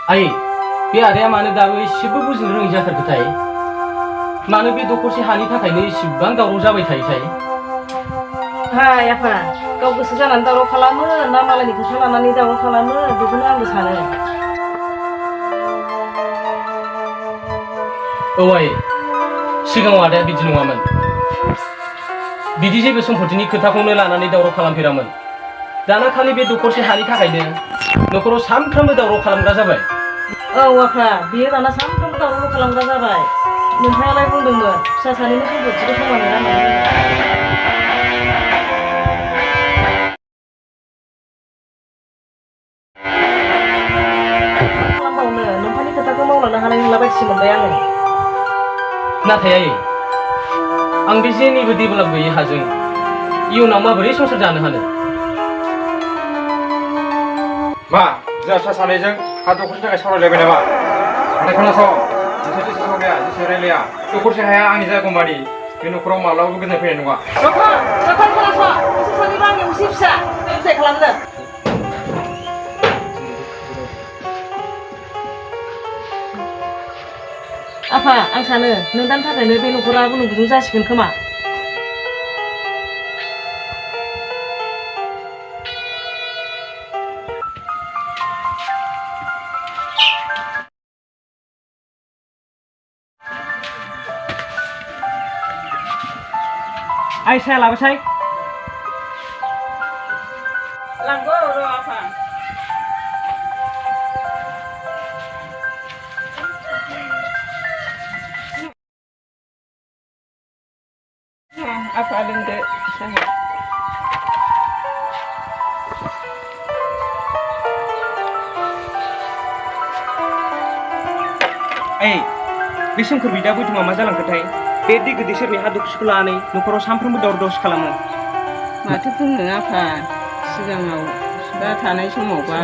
Ai, bे आदाया मानो दाबो एसेबो बुजिनो रोङै जाथारखोथाय? मानो बे दखरसे हानि थाखायनो एसेबां दावराव जाबाय थायोथाय? हाय आफा, गाव गोसो जानानै दावराव खालामो ना मालायनि खोथा लानानै दावराव खालामो बेखौनो आंबो सानो। औ आइ, सिगाङाव आदाया बिदि नङामोन। बिदि जेबो सम्पथिनि खोथाखौनो लानानै दावराव खालामफेरामोन। दाना खालि बे दखरसे हानि थाखायनो न'खराव सानफ्रामबो दावराव खालामग्रा जाबाय। औ आफा, बियो दाना सानफ्रामबो दावराव खालामग्रा जाबाय। नोंथाङालाय बुंदोंमोन फिसा सानैनि सम्पथिखौ समानै राननानै खालामबावनो नोंथांनि खोथाखौ मावलांनो हानाय नंला बायदिसो मोनबाय आङो। नाथाय आइ, आं बे जेनिबो डेभेलप गैयै हाजों इयुनाव माबोरै संसार जानो हानो? मा जोंहा फिसा सानैजों हा दखरसेनि थाखाय सावरायलायबाय नामा? नाथाय खोनासं, नोंसोर जेसे सावराया जेसे रायलाया दखरसे हाया आंनि जागौमानि बे न'खराव माब्लाबाबो गोजोन फैनाय नङा। खोनासं, नोंसोर सानैबो आंनि असे फिसा बुजाय खालामदो। आफा, आं सानो नोंदानि थाखायनो बे न'खरा गुलुं गुजुं जासिगोन खोमा। आइ, साया लाबोसाय। लांगौ र' आफा। आफा लोंदो साहा। आइ, बे सोमखोर बिदा बैथुमा मा जालांखोथाय? बे दै गोदै सेरनि हा दखरसेखौ लानानै न'खराव सानफ्रोमबो दावराव दावसि खालामो। माथो बुंनो आफा, सिगाङाव बिफा थानाय समावबा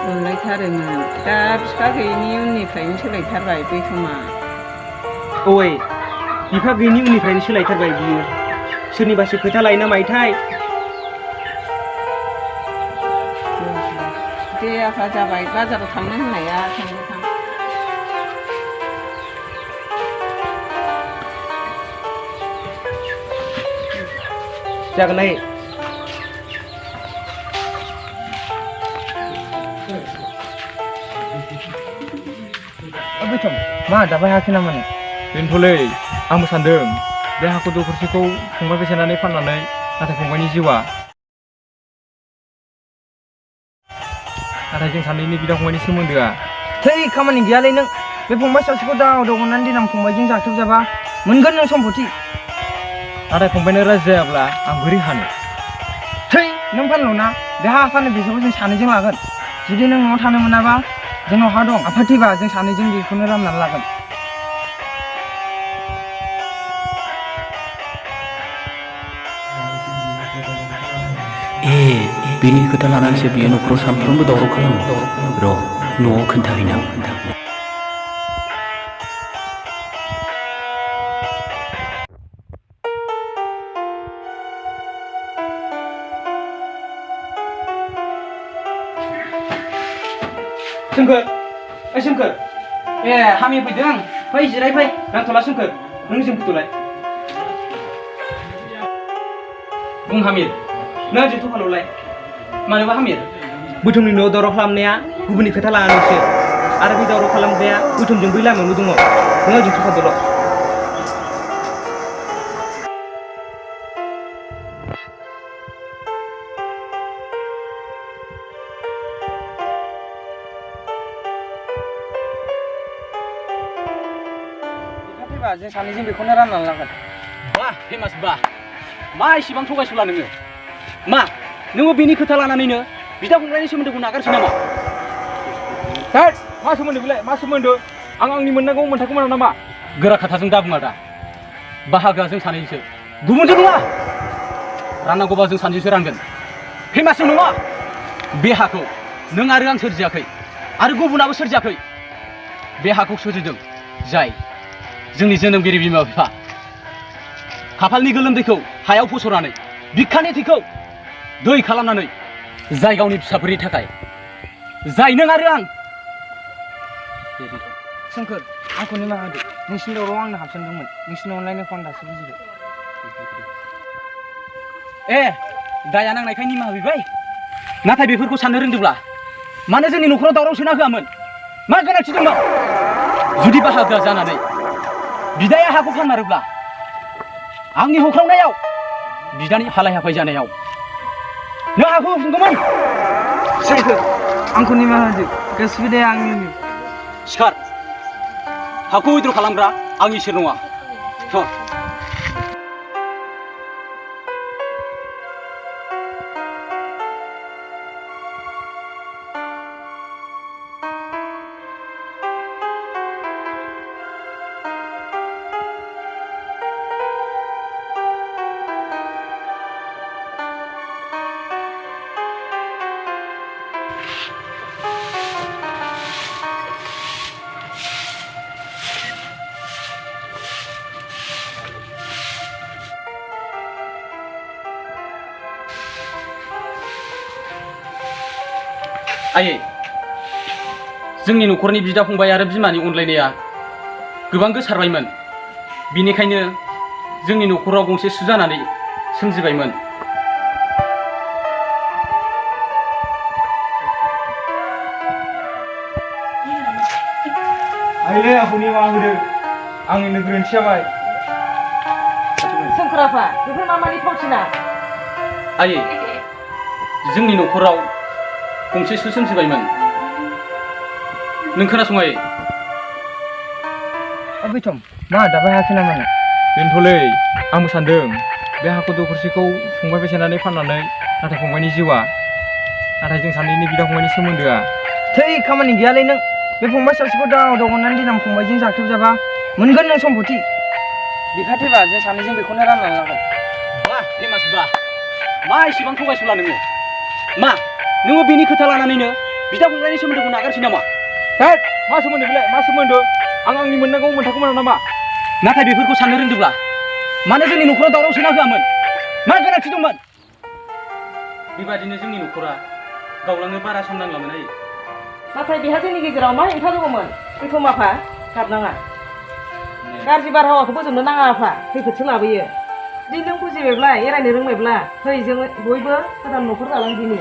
अनलायथारोमोन। दा बिफा गैयिनि उननिफ्रायनो सोलायथारबाय बैथुमा। औ आइ, बिफा गैयिनि उननिफ्रायनो सोलायथारबाय बियो। सोरनिबासो खोथा लायोना मायोथाय। दे आफा, जाबाय बाजाराव थांनो होननाया थांदो थां। जागोन आइ। बैथुम, मा दाबो हायाखै नामा? बेनोथ'लै आंबो सानदों बे हाखौ दखरसेखौ फंबाय बेसेनानै फाननानै नाथाय फंबायनि जिउआ नाथाय जों सानैनि बिदा फंबायनि सोमोन्दोआ थै खामानि गैयालै नों बे फंबाय सासेखौ दाव दाव अननानै देनां फंबायजों जाख्रेबजाबा मोनगोन नों सम्पति नाथाय फंबायनो राजि जायाब्ला आं बोरै हानो थै नों फानल' ना बे हा फाननाय फैसाखौ जों सानैजों लागोन जुदि नों न'आव थानो मोनाबा जोंनाव हा दं आफा थैबा जों सानैजों बेखौनो राननानै लागोन बेनि खोथा लानानैसो बियो न'खराव सानफ्रोमबो दावराव खालामो र' न'आव खोन्थाहैनां सोमखोर सोमखोर हामि फैदों फै जिराय फै नांथ'ला सोमखोर नों जों फैथ'लाय बुं हामिर नों आंजों थफाल'लाय मानोबा हामिर बुथुमनि न'आव दावराव खालामनाया गुबुननि खोथा लानानैसो आरो बे दावराव खालामग्राया बुथुमजों बै लामायावनो दङ नों आंजों थफादल' फैबा जों सानैजों बेखौनो राननानै लागोन बाह फेमास बाह मा इसेबां थगायसुला नोङो मा नोङो बेनि खोथा लानानैनो बिदा फंबायनि सोमोन्दोखौ नागारसै नामा थोद मा सोमोन्दो बेलाय मा सोमोन्दो आं आंनि मोननांगौ मोन्थायखौ मोना नामा गोरा खोथाजों दा बुङा दा बाहागोआ जों सानैजोंसो गुबुनजों नङा राननांगौबा जों सानैजोंसो रानगोन फेमासजों नङा बे हाखौ नों आरो आं सोरजियाखै आरो गुबुनाबो सोरजियाखै बे हाखौ सोरजिदों जाय जोंनि जोनोमगिरि बिमा बिफा खाफालनि गोलोमदैखौ हायाव फसरनानै बिखानि थैखौ दै खालामनानै जाय गावनि फिसाफोरनि थाखाय जाय नों आरो आं सोमखोर आंखौ निमाहा होदो नोंसिनि दावराव आंनो हाबसनदोंमोन नोंसिनि अनलायनायखौ आं दासो बुजिबाय दाया नांनायखाय निमाहा बिबाय नाथाय बेफोरखौ साननो रोंदोंब्ला मानो जोंनि न'खराव दावराव सोना होआमोन मा गोनांथि दंमोन जुदि बाहागोआ जानानै बिदाया हाखौ फानमारोब्ला आंनि होख्रावनायाव बिदानि हालाय हाफाय जानायाव नों हाखौ होफिनगौमोन सोमखोर आंखौ निमाहा होदो गासिबो दाया आंनिनो सिखार हाखौ उइद्र' खालामग्रा आं इसोर नङा आयै जोंनि न'खरनि बिदा फंबाय आरो बिमानि अनलायनाया गोबां गोसारबायमोन बिनिखायनो जोंनि न'खराव गंसे सुजानानै सोमजिबायमोन आइलै आंखौ निमाहा होदो आंनिनो गोरोन्थि जाबाय सोमखोर आफा बेफोर मा मानि फावथिना आयै जोंनि न'खराव गंसे सु सोमजिबायमोन नों खोनासं आयै बैथम मा दाबो हायाखै नामा नों बेनोथ'लै आंबो सानदों बे हाखौ दखरसेखौ फंबाय बेसेनानै फाननानै नाथाय फंबायनि जिउआ नाथाय जों सानैनि बिदा फंबायनि सोमोन्दोआ थै खामानि गैयालै नों बे फंबाय सासेखौ दाव दाव अननानै देनां फंबायजों जाख्रेबजाबा मोनगोन नों सम्पति बिखा थैबा जों सानैजों बेखौनो राननानै लागोन बाह फेमास बाह मा इसेबां थगायसुला नोङो मा नोङो बेनि खोथा लानानैनो बिदा फंबायनि सोमोन्दोखौ नागारसै नामा थोद मा सोमोन्दो बेलाय मा सोमोन्दो आं आंनि मोननांगौ मोन्थायखौ मोना नामा नाथाय बेफोरखौ साननो रोंदोंब्ला मानो जोंनि न'खराव दावराव सोना होआमोन मा गोनांथि दंमोन बेबादिनो जोंनि न'खरा गावलांनो बारा सम नांलामोन आयै नाथाय बेहा जोंनि गेजेराव मा हेंथा दङमोन बैथम आफा गाबनाङा गाज्रि बारहावाखौ बोजबनो नाङा आफा खैफोदसो लाबोयो जुदि नों बुजिबायब्ला एरायनो रोंबायब्ला फै जों बयबो गोदान न'खर दालांदिनि